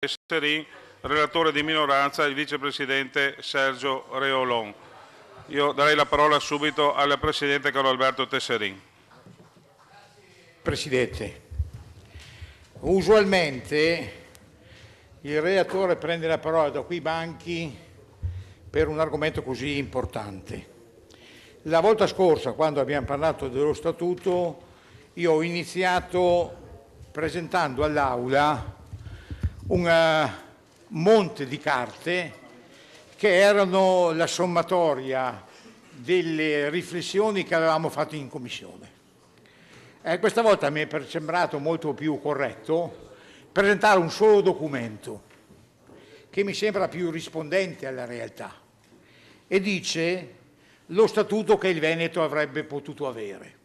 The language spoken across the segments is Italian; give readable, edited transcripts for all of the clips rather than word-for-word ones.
Tesserin, relatore di minoranza il vicepresidente Sergio Reolon. Io darei la parola subito al presidente Carlo Alberto Tesserin. Presidente, usualmente il relatore prende la parola da quei banchi per un argomento così importante. La volta scorsa, quando abbiamo parlato dello Statuto, io ho iniziato presentando all'Aula un monte di carte che erano la sommatoria delle riflessioni che avevamo fatto in Commissione. Questa volta mi è sembrato molto più corretto presentare un solo documento che mi sembra più rispondente alla realtà e dice lo statuto che il Veneto avrebbe potuto avere.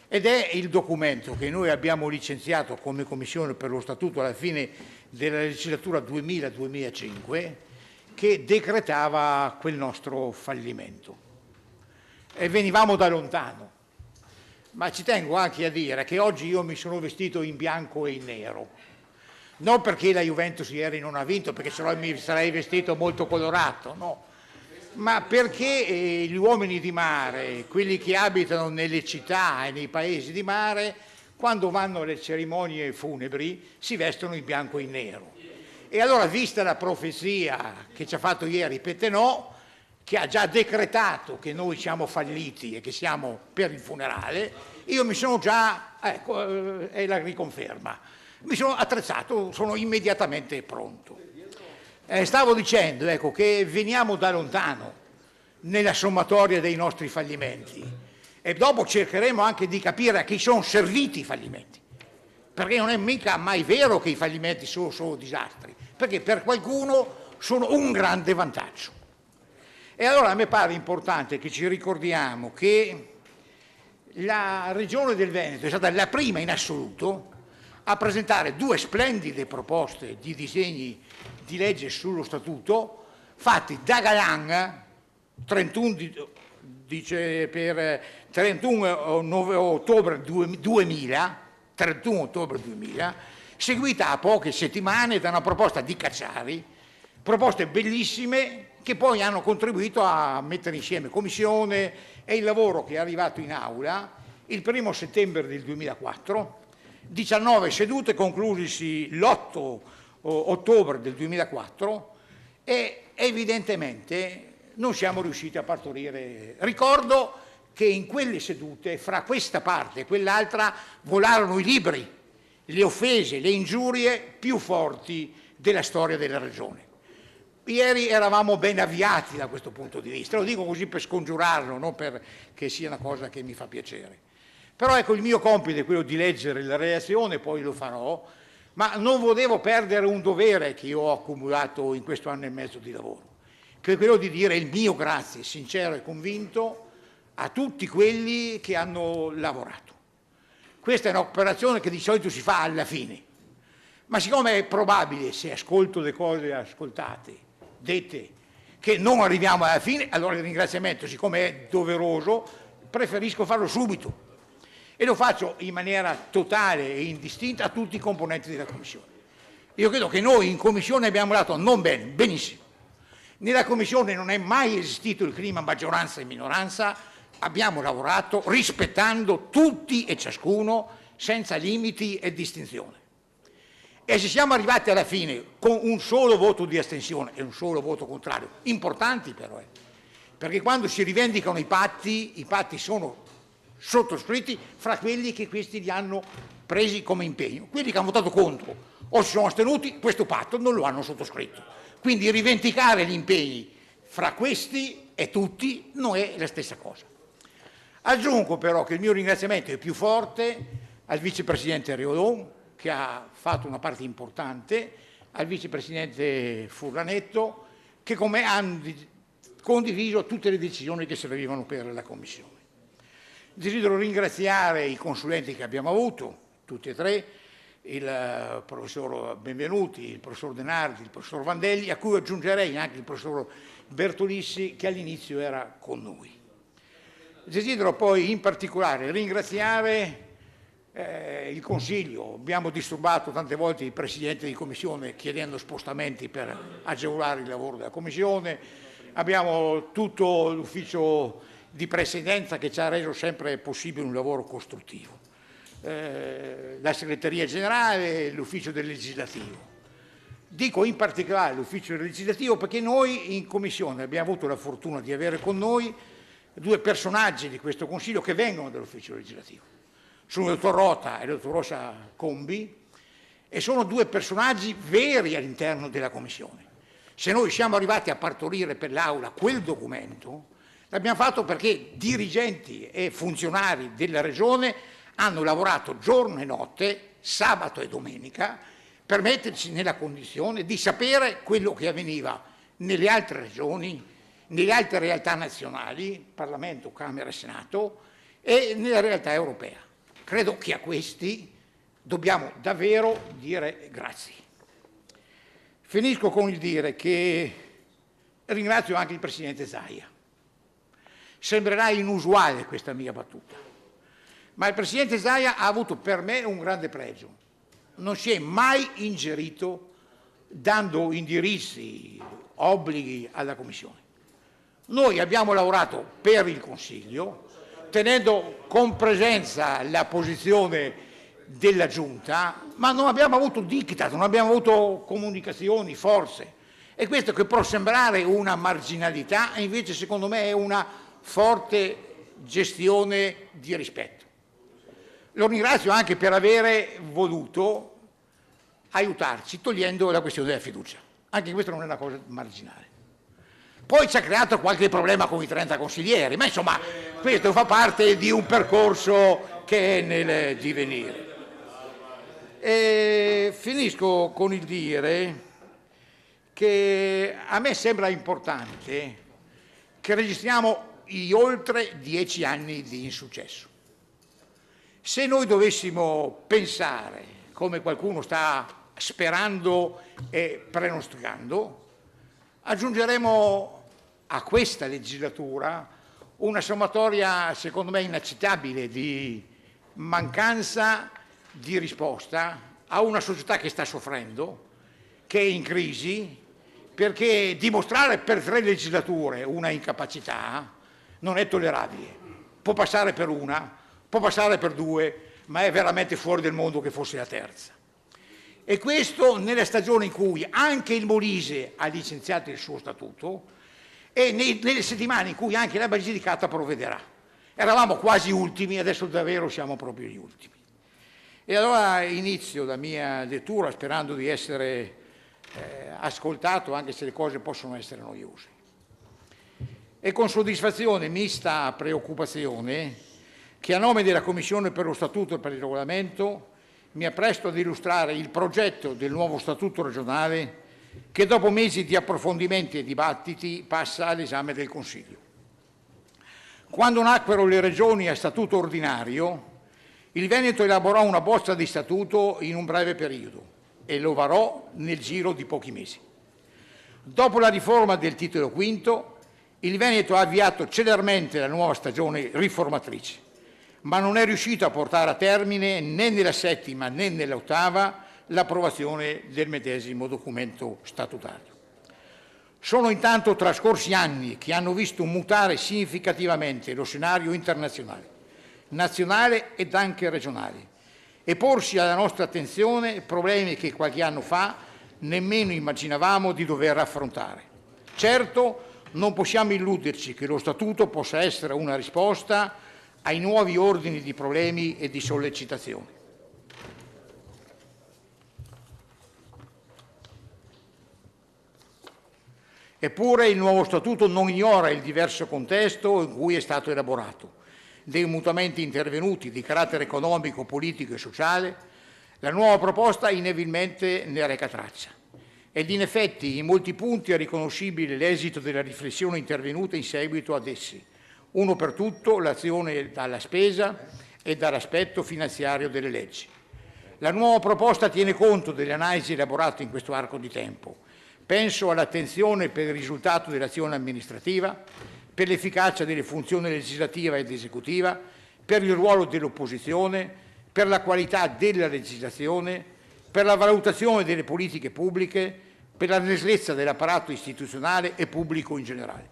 Ed è il documento che noi abbiamo licenziato come Commissione per lo Statuto alla fine della legislatura 2000-2005 che decretava quel nostro fallimento. E venivamo da lontano, ma ci tengo anche a dire che oggi io mi sono vestito in bianco e in nero, non perché la Juventus ieri non ha vinto, perché se no mi sarei vestito molto colorato, no, ma perché gli uomini di mare, quelli che abitano nelle città e nei paesi di mare, quando vanno alle cerimonie funebri si vestono in bianco e in nero. E allora, vista la profezia che ci ha fatto ieri Pettenò, che ha già decretato che noi siamo falliti e che siamo per il funerale, io mi sono già, ecco, è la riconferma, mi sono attrezzato, sono immediatamente pronto. Stavo dicendo, ecco, che veniamo da lontano nella sommatoria dei nostri fallimenti e dopo cercheremo anche di capire a chi sono serviti i fallimenti, perché non è mica mai vero che i fallimenti sono solo disastri, perché per qualcuno sono un grande vantaggio. E allora a me pare importante che ci ricordiamo che la Regione del Veneto è stata la prima in assoluto a presentare due splendide proposte di disegni di legge sullo Statuto fatti da Galan 31 ottobre 2000, seguita a poche settimane da una proposta di Cacciari, proposte bellissime che poi hanno contribuito a mettere insieme Commissione e il lavoro che è arrivato in Aula il 1° settembre del 2004, 19 sedute conclusisi l'8 ottobre del 2004 e evidentemente non siamo riusciti a partorire. Ricordo che in quelle sedute, fra questa parte e quell'altra, volarono i libri, le offese, le ingiurie più forti della storia della Regione. Ieri eravamo ben avviati da questo punto di vista, lo dico così per scongiurarlo, non perché sia una cosa che mi fa piacere. Però ecco, il mio compito è quello di leggere la relazione, poi lo farò, ma non volevo perdere un dovere che io ho accumulato in questo anno e mezzo di lavoro, che è quello di dire il mio grazie sincero e convinto a tutti quelli che hanno lavorato. Questa è un'operazione che di solito si fa alla fine, ma siccome è probabile, se ascolto le cose ascoltate, dette, che non arriviamo alla fine, allora il ringraziamento, siccome è doveroso, preferisco farlo subito. E lo faccio in maniera totale e indistinta a tutti i componenti della Commissione. Io credo che noi in Commissione abbiamo lavorato non bene, benissimo. Nella Commissione non è mai esistito il clima maggioranza e minoranza, abbiamo lavorato rispettando tutti e ciascuno, senza limiti e distinzione. E se siamo arrivati alla fine con un solo voto di astensione e un solo voto contrario, importanti però, perché quando si rivendicano i patti sono sottoscritti fra quelli che questi li hanno presi come impegno. Quelli che hanno votato contro o si sono astenuti, questo patto non lo hanno sottoscritto. Quindi rivendicare gli impegni fra questi e tutti non è la stessa cosa. Aggiungo però che il mio ringraziamento è più forte al vicepresidente Reolon, che ha fatto una parte importante, al vicepresidente Furlanetto, che con me hanno condiviso tutte le decisioni che servivano per la Commissione. Desidero ringraziare i consulenti che abbiamo avuto, tutti e tre, il professor Benvenuti, il professor Denardi, il professor Vandelli, a cui aggiungerei anche il professor Bertolissi, che all'inizio era con noi. Desidero poi in particolare ringraziare il Consiglio, abbiamo disturbato tante volte il Presidente di Commissione chiedendo spostamenti per agevolare il lavoro della Commissione, abbiamo tutto l'ufficio di Presidenza che ci ha reso sempre possibile un lavoro costruttivo, la Segreteria Generale, l'Ufficio del Legislativo. Dico in particolare l'Ufficio legislativo perché noi in Commissione abbiamo avuto la fortuna di avere con noi due personaggi di questo Consiglio che vengono dall'Ufficio legislativo. Sono il dottor Rota e il dottor Rosa Combi e sono due personaggi veri all'interno della Commissione. Se noi siamo arrivati a partorire per l'Aula quel documento, l'abbiamo fatto perché dirigenti e funzionari della Regione hanno lavorato giorno e notte, sabato e domenica, per metterci nella condizione di sapere quello che avveniva nelle altre regioni, nelle altre realtà nazionali, Parlamento, Camera e Senato, e nella realtà europea. Credo che a questi dobbiamo davvero dire grazie. Finisco con il dire che ringrazio anche il Presidente Zaia. Sembrerà inusuale questa mia battuta, ma il Presidente Zaia ha avuto per me un grande pregio. Non si è mai ingerito dando indirizzi, obblighi alla Commissione. Noi abbiamo lavorato per il Consiglio, tenendo con presenza la posizione della Giunta, ma non abbiamo avuto diktat, non abbiamo avuto comunicazioni, forze. E questo che può sembrare una marginalità, invece secondo me è una forte gestione di rispetto. Lo ringrazio anche per avere voluto aiutarci togliendo la questione della fiducia. Anche questa non è una cosa marginale. Poi ci ha creato qualche problema con i 30 consiglieri, ma insomma questo fa parte di un percorso che è nel divenire. E finisco con il dire che a me sembra importante che registriamo gli oltre 10 anni di insuccesso. Se noi dovessimo pensare, come qualcuno sta sperando e pronosticando, aggiungeremo a questa legislatura una sommatoria, secondo me, inaccettabile di mancanza di risposta a una società che sta soffrendo, che è in crisi, perché dimostrare per 3 legislature una incapacità non è tollerabile. Può passare per una, può passare per 2, ma è veramente fuori del mondo che fosse la terza. E questo nella stagione in cui anche il Molise ha licenziato il suo statuto e nelle settimane in cui anche la Basilicata provvederà. Eravamo quasi ultimi, adesso davvero siamo proprio gli ultimi. E allora inizio la mia lettura sperando di essere ascoltato, anche se le cose possono essere noiose. E con soddisfazione mista a preoccupazione che a nome della Commissione per lo Statuto e per il Regolamento mi appresto ad illustrare il progetto del nuovo Statuto regionale che dopo mesi di approfondimenti e dibattiti passa all'esame del Consiglio. Quando nacquero le regioni a statuto ordinario, il Veneto elaborò una bozza di statuto in un breve periodo e lo varò nel giro di pochi mesi. Dopo la riforma del Titolo V, il Veneto ha avviato celermente la nuova stagione riformatrice, ma non è riuscito a portare a termine né nella 7ª né nell'8ª l'approvazione del medesimo documento statutario. Sono intanto trascorsi anni che hanno visto mutare significativamente lo scenario internazionale, nazionale ed anche regionale, e porsi alla nostra attenzione problemi che qualche anno fa nemmeno immaginavamo di dover affrontare. Certo, non possiamo illuderci che lo Statuto possa essere una risposta ai nuovi ordini di problemi e di sollecitazioni. Eppure il nuovo Statuto non ignora il diverso contesto in cui è stato elaborato, dei mutamenti intervenuti di carattere economico, politico e sociale. La nuova proposta inevitabilmente ne reca traccia. Ed in effetti in molti punti è riconoscibile l'esito della riflessione intervenuta in seguito ad essi. Uno per tutto, l'azione dalla spesa e dall'aspetto finanziario delle leggi. La nuova proposta tiene conto delle analisi elaborate in questo arco di tempo. Penso all'attenzione per il risultato dell'azione amministrativa, per l'efficacia delle funzioni legislativa ed esecutiva, per il ruolo dell'opposizione, per la qualità della legislazione, per la valutazione delle politiche pubbliche, per la snellezza dell'apparato istituzionale e pubblico in generale.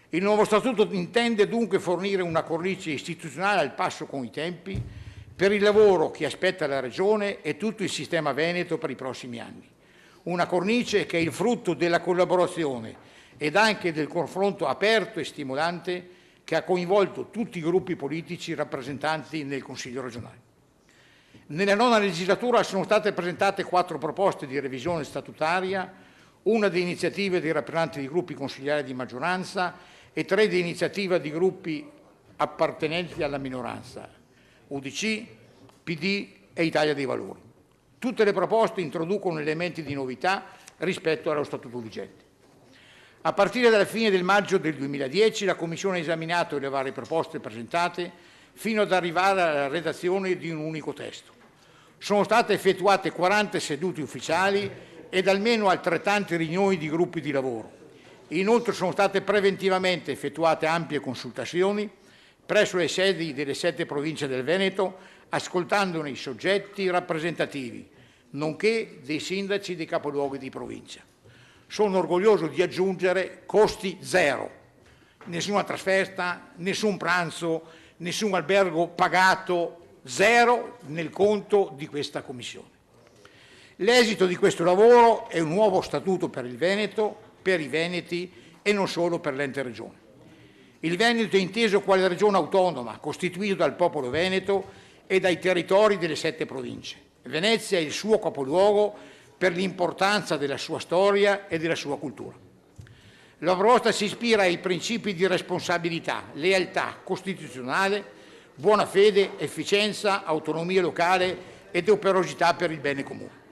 Il nuovo Statuto intende dunque fornire una cornice istituzionale al passo con i tempi per il lavoro che aspetta la Regione e tutto il sistema veneto per i prossimi anni. Una cornice che è il frutto della collaborazione ed anche del confronto aperto e stimolante che ha coinvolto tutti i gruppi politici rappresentanti nel Consiglio regionale. Nella nona legislatura sono state presentate 4 proposte di revisione statutaria, una di iniziative dei rappresentanti di gruppi consigliari di maggioranza e 3 di iniziativa di gruppi appartenenti alla minoranza, UDC, PD e Italia dei Valori. Tutte le proposte introducono elementi di novità rispetto allo Statuto vigente. A partire dalla fine del maggio del 2010 la Commissione ha esaminato le varie proposte presentate fino ad arrivare alla redazione di un unico testo. Sono state effettuate 40 sedute ufficiali ed almeno altrettante riunioni di gruppi di lavoro. Inoltre sono state preventivamente effettuate ampie consultazioni presso le sedi delle 7 province del Veneto, ascoltandone i soggetti rappresentativi, nonché dei sindaci dei capoluoghi di provincia. Sono orgoglioso di aggiungere costi zero, nessuna trasferta, nessun pranzo, nessun albergo pagato, zero nel conto di questa Commissione. L'esito di questo lavoro è un nuovo statuto per il Veneto, per i veneti e non solo per l'ente regione. Il Veneto è inteso quale regione autonoma, costituito dal popolo veneto e dai territori delle 7 province. Venezia è il suo capoluogo per l'importanza della sua storia e della sua cultura. La proposta si ispira ai principi di responsabilità, lealtà costituzionale, buona fede, efficienza, autonomia locale ed operosità per il bene comune.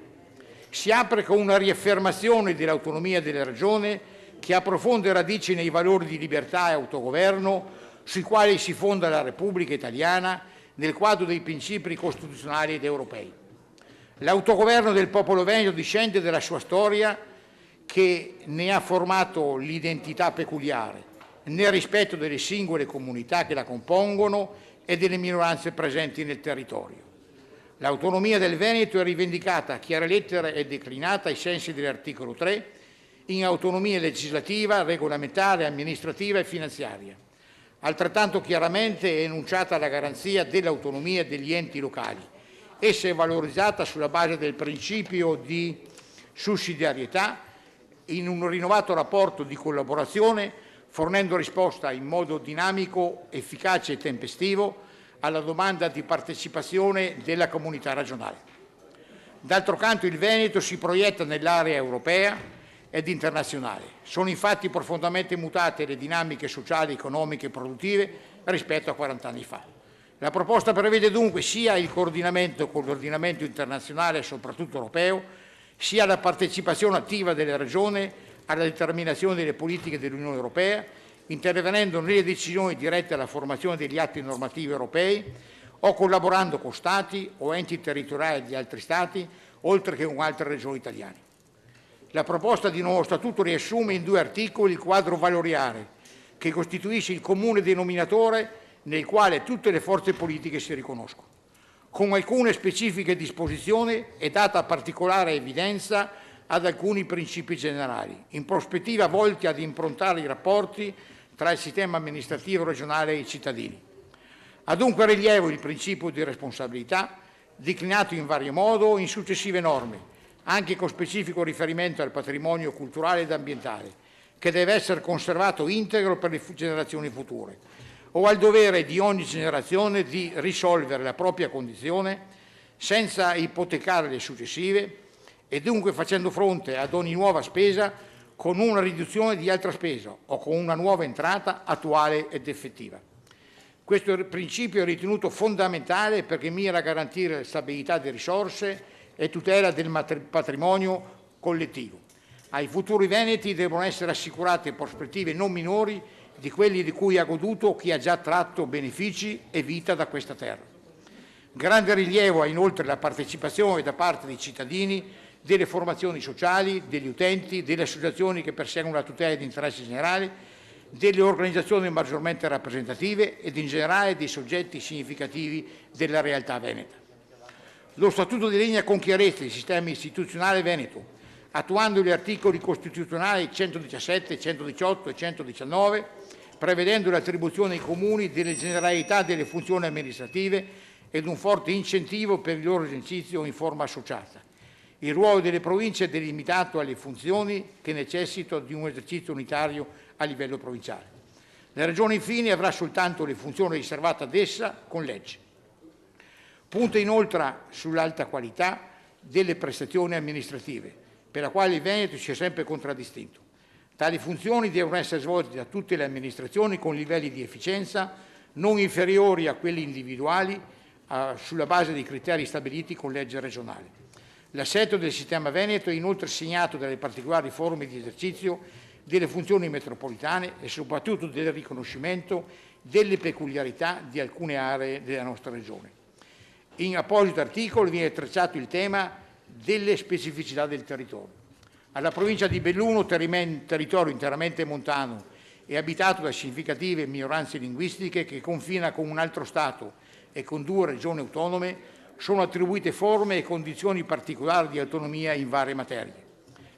Si apre con una riaffermazione dell'autonomia della Regione che ha profonde radici nei valori di libertà e autogoverno sui quali si fonda la Repubblica Italiana nel quadro dei principi costituzionali ed europei. L'autogoverno del popolo veneto discende dalla sua storia che ne ha formato l'identità peculiare, nel rispetto delle singole comunità che la compongono e delle minoranze presenti nel territorio. L'autonomia del Veneto è rivendicata a chiare lettere e declinata ai sensi dell'articolo 3 in autonomia legislativa, regolamentare, amministrativa e finanziaria. Altrettanto chiaramente è enunciata la garanzia dell'autonomia degli enti locali. Essa è valorizzata sulla base del principio di sussidiarietà in un rinnovato rapporto di collaborazione, fornendo risposta in modo dinamico, efficace e tempestivo alla domanda di partecipazione della comunità regionale. D'altro canto il Veneto si proietta nell'area europea ed internazionale. Sono infatti profondamente mutate le dinamiche sociali, economiche e produttive rispetto a 40 anni fa. La proposta prevede dunque sia il coordinamento con l'ordinamento internazionale e soprattutto europeo, sia la partecipazione attiva delle regioni alla determinazione delle politiche dell'Unione Europea, intervenendo nelle decisioni dirette alla formazione degli atti normativi europei o collaborando con Stati o enti territoriali di altri Stati, oltre che con altre regioni italiane. La proposta di nuovo Statuto riassume in 2 articoli il quadro valoriale, che costituisce il comune denominatore nel quale tutte le forze politiche si riconoscono. Con alcune specifiche disposizioni è data particolare evidenza ad alcuni principi generali, in prospettiva volti ad improntare i rapporti tra il sistema amministrativo regionale e i cittadini. Ha dunque rilievo il principio di responsabilità, declinato in vario modo in successive norme, anche con specifico riferimento al patrimonio culturale ed ambientale, che deve essere conservato integro per le generazioni future, o al dovere di ogni generazione di risolvere la propria condizione senza ipotecare le successive e dunque facendo fronte ad ogni nuova spesa con una riduzione di altra spesa o con una nuova entrata attuale ed effettiva. Questo principio è ritenuto fondamentale perché mira a garantire la stabilità delle risorse e tutela del patrimonio collettivo. Ai futuri veneti devono essere assicurate prospettive non minori di quelli di cui ha goduto chi ha già tratto benefici e vita da questa terra. Grande rilievo ha inoltre la partecipazione da parte dei cittadini, delle formazioni sociali, degli utenti, delle associazioni che perseguono la tutela di interessi generali, delle organizzazioni maggiormente rappresentative ed in generale dei soggetti significativi della realtà veneta. Lo Statuto delinea con chiarezza il sistema istituzionale veneto, attuando gli articoli costituzionali 117, 118 e 119, prevedendo l'attribuzione ai comuni delle generalità delle funzioni amministrative ed un forte incentivo per il loro esercizio in forma associata. Il ruolo delle province è delimitato alle funzioni che necessitano di un esercizio unitario a livello provinciale. La Regione infine avrà soltanto le funzioni riservate ad essa con legge. Punta inoltre sull'alta qualità delle prestazioni amministrative, per la quale il Veneto si è sempre contraddistinto. Tali funzioni devono essere svolte da tutte le amministrazioni con livelli di efficienza non inferiori a quelli individuali sulla base dei criteri stabiliti con legge regionale. L'assetto del sistema veneto è inoltre segnato dalle particolari forme di esercizio delle funzioni metropolitane e soprattutto del riconoscimento delle peculiarità di alcune aree della nostra regione. In apposito articolo viene tracciato il tema delle specificità del territorio. Alla provincia di Belluno, territorio interamente montano e abitato da significative minoranze linguistiche che confina con un altro Stato e con 2 regioni autonome, sono attribuite forme e condizioni particolari di autonomia in varie materie.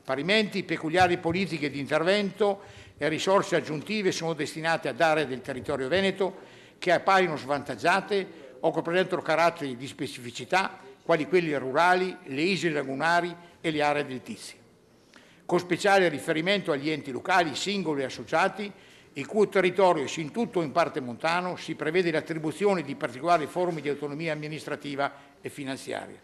Parimenti, peculiari politiche di intervento e risorse aggiuntive sono destinate ad aree del territorio veneto che appaiono svantaggiate o che presentano caratteri di specificità, quali quelli rurali, le isole lagunari e le aree deltizie. Con speciale riferimento agli enti locali singoli e associati, il cui territorio sia in tutto o in parte montano, si prevede l'attribuzione di particolari forme di autonomia amministrativa e finanziaria.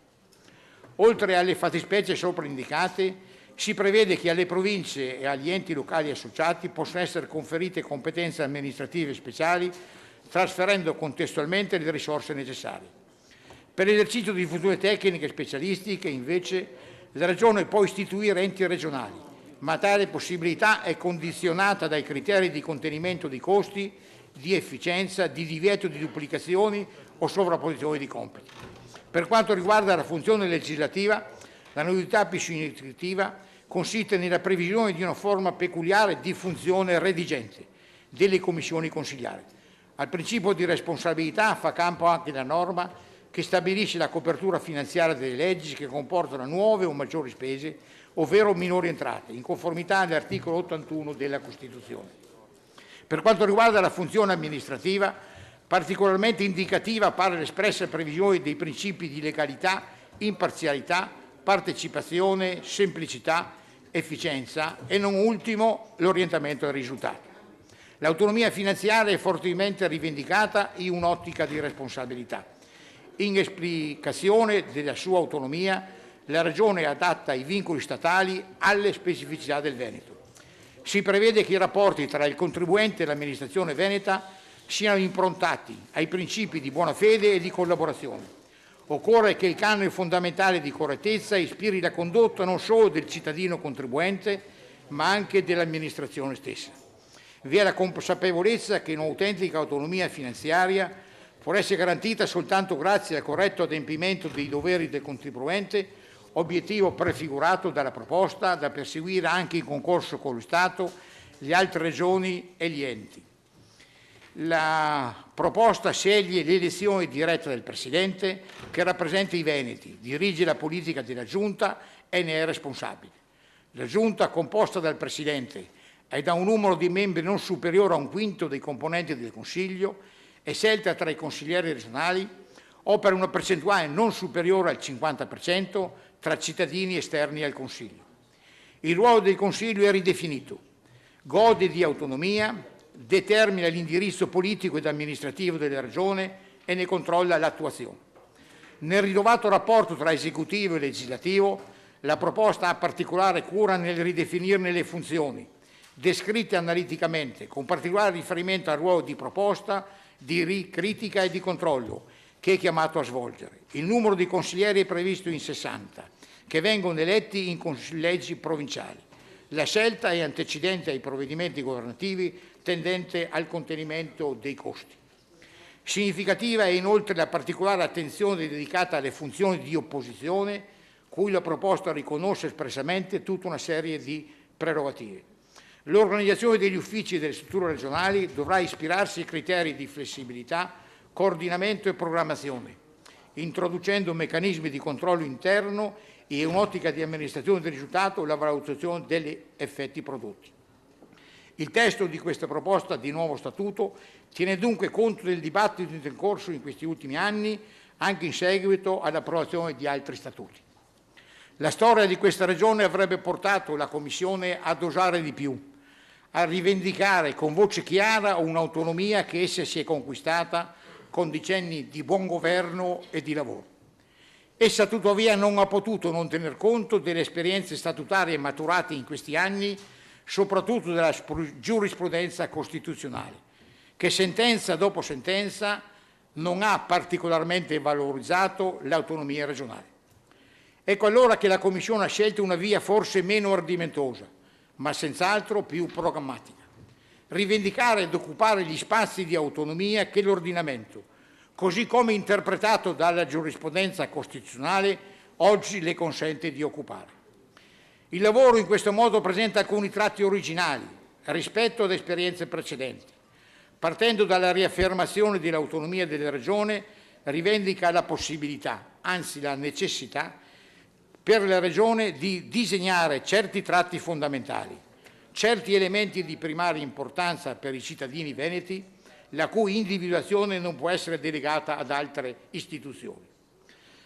Oltre alle fattispecie sopra indicate, si prevede che alle province e agli enti locali associati possano essere conferite competenze amministrative speciali, trasferendo contestualmente le risorse necessarie. Per l'esercizio di funzioni tecniche e specialistiche, invece, la Regione può istituire enti regionali, ma tale possibilità è condizionata dai criteri di contenimento di costi, di efficienza, di divieto di duplicazioni o sovrapposizioni di compiti. Per quanto riguarda la funzione legislativa, la novità più significativa consiste nella previsione di una forma peculiare di funzione redigente delle commissioni consigliari. Al principio di responsabilità fa campo anche la norma che stabilisce la copertura finanziaria delle leggi che comportano nuove o maggiori spese, ovvero minori entrate, in conformità all'articolo 81 della Costituzione. Per quanto riguarda la funzione amministrativa, particolarmente indicativa appare l'espressa previsione dei principi di legalità, imparzialità, partecipazione, semplicità, efficienza e non ultimo l'orientamento al risultato. L'autonomia finanziaria è fortemente rivendicata in un'ottica di responsabilità. In esplicazione della sua autonomia, la Regione adatta i vincoli statali alle specificità del Veneto. Si prevede che i rapporti tra il contribuente e l'amministrazione veneta siano improntati ai principi di buona fede e di collaborazione. Occorre che il canone fondamentale di correttezza ispiri la condotta non solo del cittadino contribuente, ma anche dell'amministrazione stessa. Vi è la consapevolezza che un'autentica autonomia finanziaria può essere garantita soltanto grazie al corretto adempimento dei doveri del contribuente, obiettivo prefigurato dalla proposta da perseguire anche in concorso con lo Stato, le altre regioni e gli enti. La proposta sceglie l'elezione diretta del Presidente che rappresenta i Veneti, dirige la politica della Giunta e ne è responsabile. La Giunta, composta dal Presidente e da un numero di membri non superiore a un quinto dei componenti del Consiglio, è scelta tra i consiglieri regionali o per una percentuale non superiore al 50% tra cittadini esterni al Consiglio. Il ruolo del Consiglio è ridefinito, gode di autonomia, determina l'indirizzo politico ed amministrativo della Regione e ne controlla l'attuazione. Nel rinnovato rapporto tra esecutivo e legislativo, la proposta ha particolare cura nel ridefinirne le funzioni, descritte analiticamente, con particolare riferimento al ruolo di proposta, di critica e di controllo che è chiamato a svolgere. Il numero di consiglieri è previsto in 60, che vengono eletti in collegi provinciali. La scelta è antecedente ai provvedimenti governativi tendente al contenimento dei costi. Significativa è inoltre la particolare attenzione dedicata alle funzioni di opposizione, cui la proposta riconosce espressamente tutta una serie di prerogative. L'organizzazione degli uffici e delle strutture regionali dovrà ispirarsi a criteri di flessibilità, coordinamento e programmazione, introducendo meccanismi di controllo interno e un'ottica di amministrazione del risultato e la valutazione degli effetti prodotti. Il testo di questa proposta di nuovo statuto tiene dunque conto del dibattito in corso in questi ultimi anni, anche in seguito all'approvazione di altri statuti. La storia di questa regione avrebbe portato la Commissione ad osare di più, a rivendicare con voce chiara un'autonomia che essa si è conquistata con decenni di buon governo e di lavoro. Essa tuttavia non ha potuto non tener conto delle esperienze statutarie maturate in questi anni, soprattutto della giurisprudenza costituzionale, che sentenza dopo sentenza non ha particolarmente valorizzato l'autonomia regionale. Ecco allora che la Commissione ha scelto una via forse meno ardimentosa, ma senz'altro più programmatica. Rivendicare ed occupare gli spazi di autonomia che l'ordinamento, così come interpretato dalla giurisprudenza costituzionale, oggi le consente di occupare. Il lavoro in questo modo presenta alcuni tratti originali rispetto ad esperienze precedenti. Partendo dalla riaffermazione dell'autonomia delle regioni, rivendica la possibilità, anzi la necessità, per la Regione di disegnare certi tratti fondamentali, certi elementi di primaria importanza per i cittadini veneti, la cui individuazione non può essere delegata ad altre istituzioni.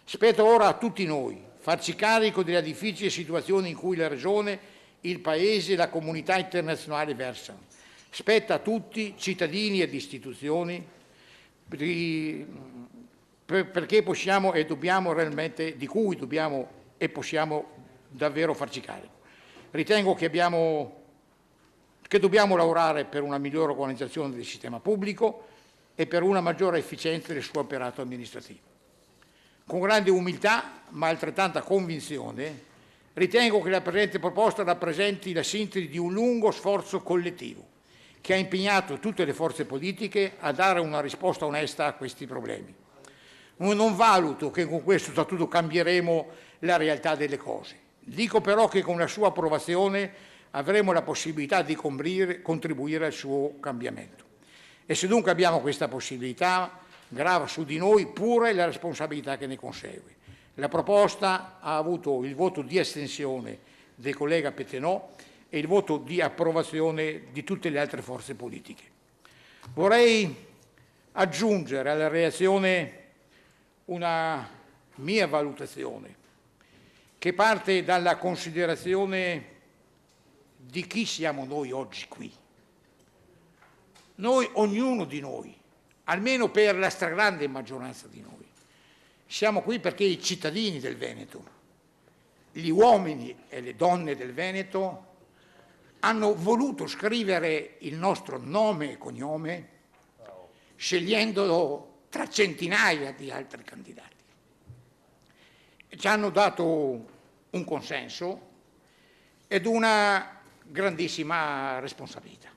Spetta ora a tutti noi farci carico della difficile situazione in cui la Regione, il Paese e la comunità internazionale versano. Spetta a tutti, cittadini ed istituzioni, perché possiamo e dobbiamo realmente, di cui dobbiamo e possiamo davvero farci carico. Ritengo che dobbiamo lavorare per una migliore organizzazione del sistema pubblico e per una maggiore efficienza del suo operato amministrativo. Con grande umiltà, ma altrettanta convinzione, ritengo che la presente proposta rappresenti la sintesi di un lungo sforzo collettivo che ha impegnato tutte le forze politiche a dare una risposta onesta a questi problemi. Non valuto che con questo statuto cambieremo la realtà delle cose. Dico però che con la sua approvazione avremo la possibilità di contribuire al suo cambiamento. E se dunque abbiamo questa possibilità, grava su di noi pure la responsabilità che ne consegue. La proposta ha avuto il voto di astensione del collega Pettenò e il voto di approvazione di tutte le altre forze politiche. Vorrei aggiungere alla reazione una mia valutazione che parte dalla considerazione di chi siamo noi oggi qui. Noi, ognuno di noi, almeno per la stragrande maggioranza di noi, siamo qui perché i cittadini del Veneto, gli uomini e le donne del Veneto, hanno voluto scrivere il nostro nome e cognome scegliendolo tra centinaia di altri candidati. Ci hanno dato un consenso ed una grandissima responsabilità.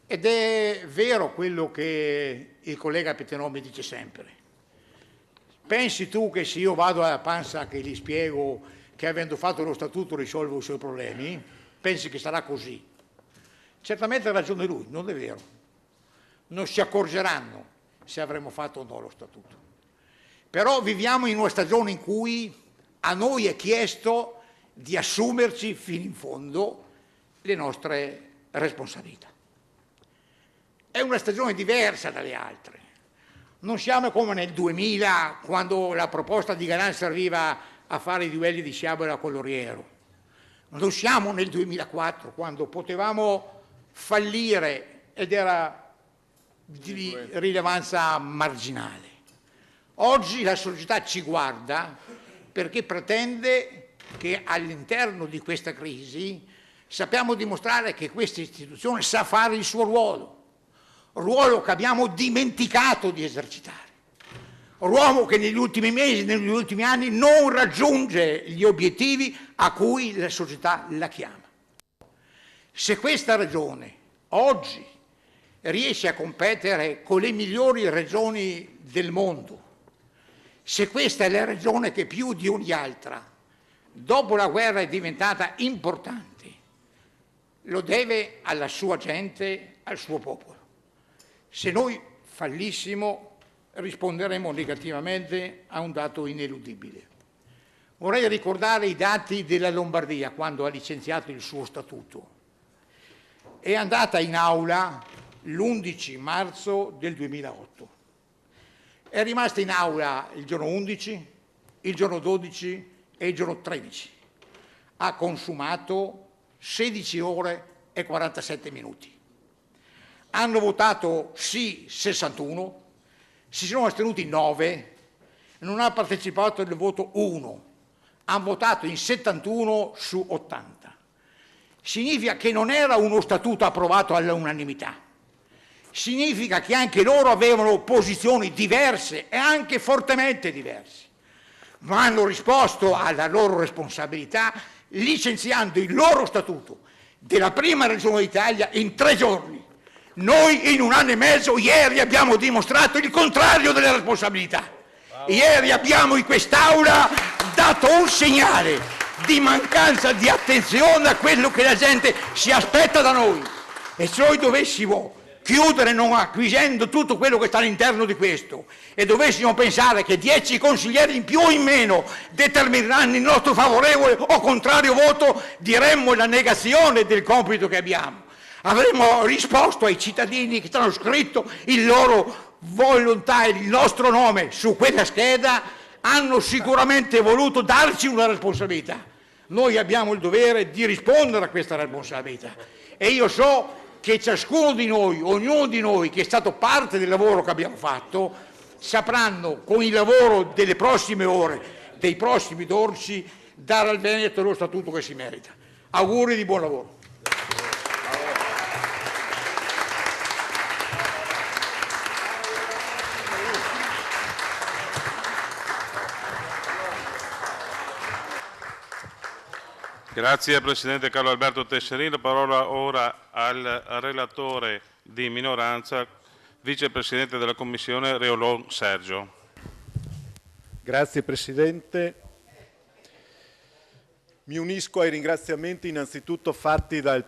Ed è vero quello che il collega Pettenò mi dice sempre. Pensi tu che se io vado alla Pansa che gli spiego che avendo fatto lo statuto risolvo i suoi problemi, pensi che sarà così? Certamente ha ragione lui, non è vero. Non si accorgeranno se avremo fatto o no lo statuto. Però viviamo in una stagione in cui a noi è chiesto di assumerci fino in fondo le nostre responsabilità. È una stagione diversa dalle altre. Non siamo come nel 2000, quando la proposta di Galan serviva a fare i duelli di Sciabola con l'Oriero. Non siamo nel 2004, quando potevamo fallire ed era di rilevanza marginale. Oggi la società ci guarda perché pretende che all'interno di questa crisi sappiamo dimostrare che questa istituzione sa fare il suo ruolo che abbiamo dimenticato di esercitare, ruolo che negli ultimi mesi, negli ultimi anni non raggiunge gli obiettivi a cui la società la chiama. Se questa regione oggi riesce a competere con le migliori regioni del mondo, se questa è la regione che più di ogni altra dopo la guerra è diventata importante, lo deve alla sua gente, al suo popolo. Se noi fallissimo risponderemo negativamente a un dato ineludibile. Vorrei ricordare i dati della Lombardia quando ha licenziato il suo statuto. È andata in aula l'11 marzo del 2008. È rimasta in aula il giorno 11, il giorno 12 e il giorno 13. Ha consumato 16 ore e 47 minuti. Hanno votato sì 61, si sono astenuti 9, non ha partecipato al voto 1, hanno votato in 71 su 80. Significa che non era uno statuto approvato all'unanimità. Significa che anche loro avevano posizioni diverse e anche fortemente diverse, ma hanno risposto alla loro responsabilità licenziando il loro statuto della prima regione d'Italia in 3 giorni. Noi in 1 anno e mezzo ieri abbiamo dimostrato il contrario delle responsabilità. Ieri abbiamo in quest'Aula dato un segnale di mancanza di attenzione a quello che la gente si aspetta da noi. E se noi dovessimo chiudere non acquisendo tutto quello che sta all'interno di questo e dovessimo pensare che 10 consiglieri in più o in meno determineranno il nostro favorevole o contrario voto, diremmo la negazione del compito che abbiamo. Avremmo risposto ai cittadini che hanno scritto il loro volontà e il nostro nome su quella scheda, hanno sicuramente voluto darci una responsabilità. Noi abbiamo il dovere di rispondere a questa responsabilità e io so che ciascuno di noi, ognuno di noi che è stato parte del lavoro che abbiamo fatto, sapranno con il lavoro delle prossime ore, dei prossimi giorni, dare al Veneto lo statuto che si merita. Auguri di buon lavoro. Grazie Presidente Carlo Alberto Tesserino. Parola ora al relatore di minoranza, Vicepresidente della Commissione Reolon Sergio. Grazie Presidente. Mi unisco ai ringraziamenti innanzitutto fatti dal